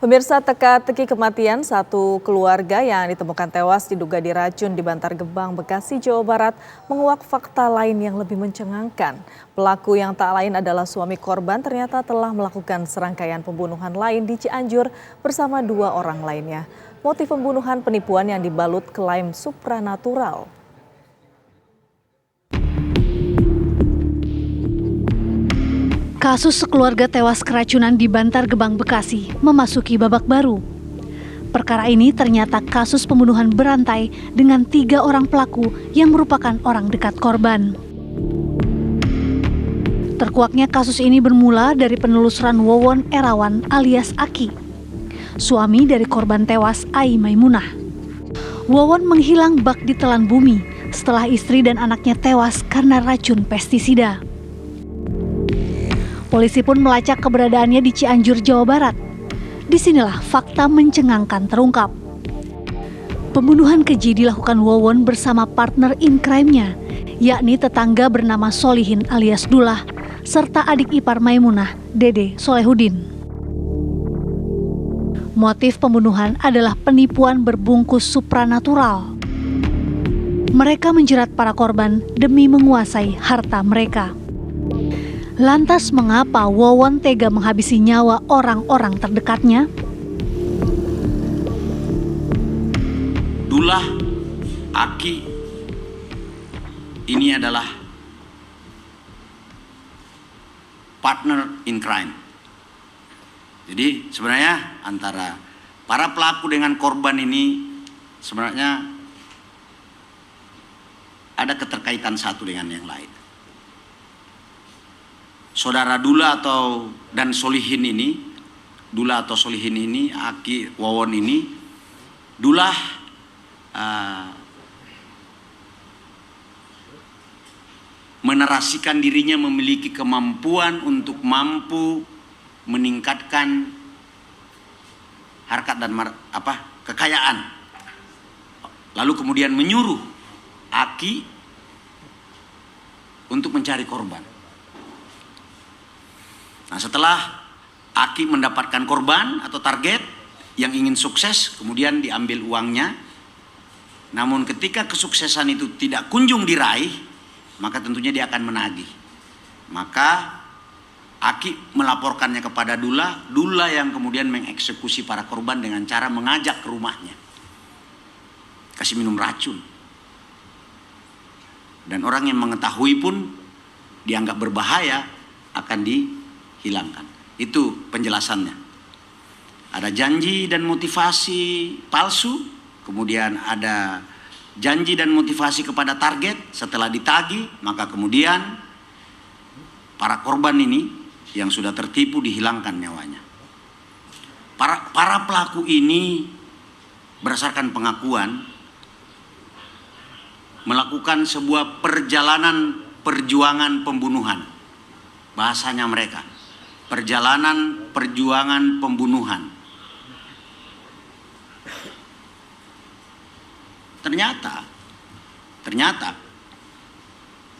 Pemirsa, teka-teki kematian satu keluarga yang ditemukan tewas diduga diracun di Bantar Gebang, Bekasi, Jawa Barat menguak fakta lain yang lebih mencengangkan. Pelaku yang tak lain adalah suami korban ternyata telah melakukan serangkaian pembunuhan lain di Cianjur bersama dua orang lainnya. Motif pembunuhan penipuan yang dibalut klaim supranatural. Kasus sekeluarga tewas keracunan di Bantar Gebang, Bekasi memasuki babak baru. Perkara ini ternyata kasus pembunuhan berantai dengan 3 orang pelaku yang merupakan orang dekat korban. Terkuaknya kasus ini bermula dari penelusuran Wowon Erawan alias Aki, suami dari korban tewas Ai Maimunah. Wowon menghilang bak di telan bumi setelah istri dan anaknya tewas karena racun pestisida. Polisi pun melacak keberadaannya di Cianjur, Jawa Barat. Disinilah fakta mencengangkan terungkap. Pembunuhan keji dilakukan Wowon bersama partner in crime-nya, yakni tetangga bernama Solihin alias Dullah, serta adik ipar Maimunah, Dede Solehudin. Motif pembunuhan adalah penipuan berbungkus supranatural. Mereka menjerat para korban demi menguasai harta mereka. Lantas mengapa Wowon tega menghabisi nyawa orang-orang terdekatnya? Dullah, Aki, ini adalah partner in crime. Jadi sebenarnya antara para pelaku dengan korban ini sebenarnya ada keterkaitan satu dengan yang lain. Saudara Dullah dan Solihin ini, Dullah atau Solihin ini, Aki, Wowon ini, Dullah menarasikan dirinya memiliki kemampuan untuk mampu meningkatkan harkat dan kekayaan. Lalu kemudian menyuruh Aki untuk mencari korban. Nah, setelah Aki mendapatkan korban atau target yang ingin sukses, kemudian diambil uangnya. Namun ketika kesuksesan itu tidak kunjung diraih, maka tentunya dia akan menagih. Maka Aki melaporkannya kepada Dullah, Dullah yang kemudian mengeksekusi para korban dengan cara mengajak ke rumahnya. Kasih minum racun. Dan orang yang mengetahui pun dianggap berbahaya akan dihilangkan. Itu penjelasannya. Ada janji dan motivasi palsu, kemudian ada janji dan motivasi kepada target. Setelah ditagih, maka kemudian para korban ini yang sudah tertipu dihilangkan nyawanya. Para pelaku ini berdasarkan pengakuan melakukan sebuah perjalanan perjuangan pembunuhan. Bahasanya mereka, perjalanan perjuangan pembunuhan. Ternyata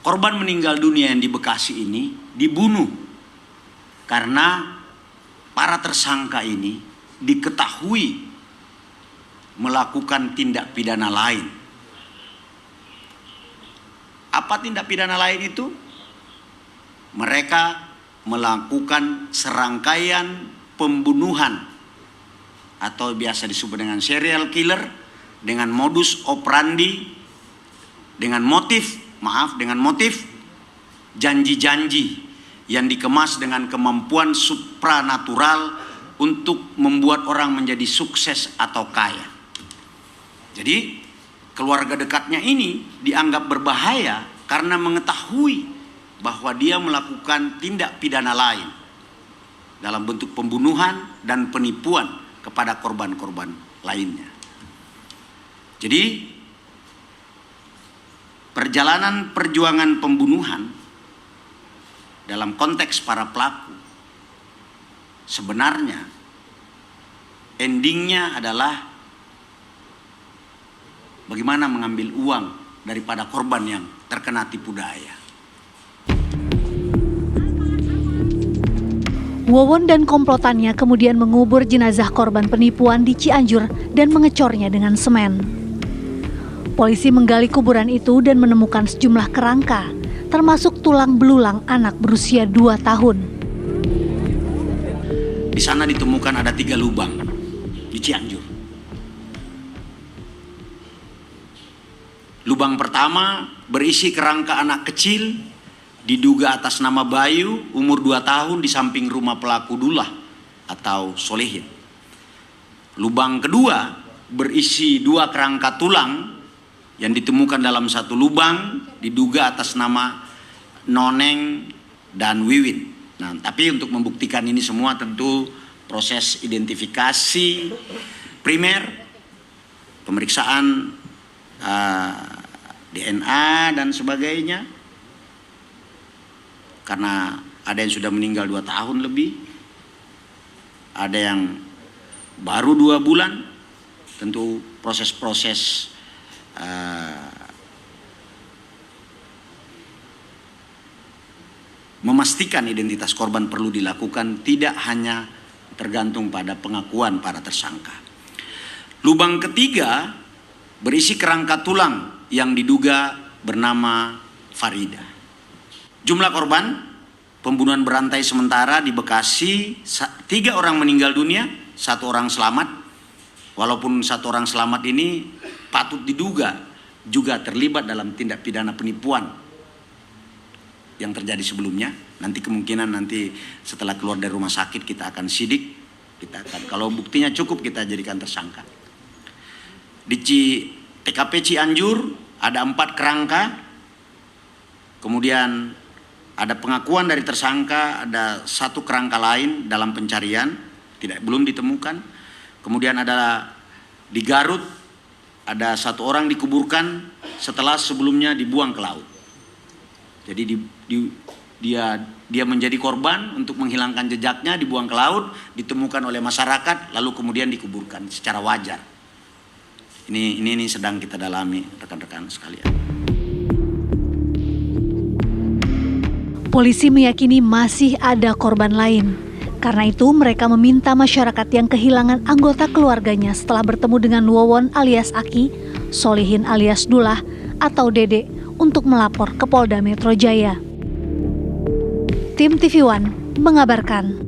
korban meninggal dunia yang di Bekasi ini dibunuh karena para tersangka ini diketahui melakukan tindak pidana lain. Apa tindak pidana lain itu? Mereka melakukan serangkaian pembunuhan atau biasa disebut dengan serial killer dengan modus operandi, dengan motif janji-janji yang dikemas dengan kemampuan supranatural untuk membuat orang menjadi sukses atau kaya. Jadi keluarga dekatnya ini dianggap berbahaya karena mengetahui bahwa dia melakukan tindak pidana lain dalam bentuk pembunuhan dan penipuan kepada korban-korban lainnya. Jadi perjalanan perjuangan pembunuhan dalam konteks para pelaku sebenarnya endingnya adalah bagaimana mengambil uang daripada korban yang terkena tipu daya. Wawon dan komplotannya kemudian mengubur jenazah korban penipuan di Cianjur dan mengecornya dengan semen. Polisi menggali kuburan itu dan menemukan sejumlah kerangka, termasuk tulang belulang anak berusia 2 tahun. Di sana ditemukan ada 3 lubang di Cianjur. Lubang pertama berisi kerangka anak kecil, diduga atas nama Bayu, umur 2 tahun di samping rumah pelaku Dullah atau Solehin. Lubang kedua berisi 2 kerangka tulang yang ditemukan dalam satu lubang, diduga atas nama Noneng dan Wiwin. Nah, tapi untuk membuktikan ini semua tentu proses identifikasi primer, pemeriksaan DNA dan sebagainya. Karena ada yang sudah meninggal 2 tahun lebih, ada yang baru 2 bulan, tentu proses-proses memastikan identitas korban perlu dilakukan, tidak hanya tergantung pada pengakuan para tersangka. Lubang ketiga berisi kerangka tulang yang diduga bernama Farida. Jumlah korban pembunuhan berantai sementara di Bekasi, 3 orang meninggal dunia, 1 orang selamat. Walaupun 1 orang selamat ini patut diduga juga terlibat dalam tindak pidana penipuan yang terjadi sebelumnya. Nanti kemungkinan setelah keluar dari rumah sakit kita akan sidik, kalau buktinya cukup kita jadikan tersangka. Di TKP Cianjur ada 4 kerangka, kemudian ada pengakuan dari tersangka, ada 1 kerangka lain dalam pencarian, belum ditemukan. Kemudian ada di Garut, ada 1 orang dikuburkan setelah sebelumnya dibuang ke laut. Jadi dia menjadi korban untuk menghilangkan jejaknya, dibuang ke laut, ditemukan oleh masyarakat, lalu kemudian dikuburkan secara wajar. Ini sedang kita dalami, rekan-rekan sekalian. Polisi meyakini masih ada korban lain. Karena itu mereka meminta masyarakat yang kehilangan anggota keluarganya setelah bertemu dengan Wawon alias Aki, Solihin alias Dullah, atau Dede untuk melapor ke Polda Metro Jaya. Tim TV One mengabarkan.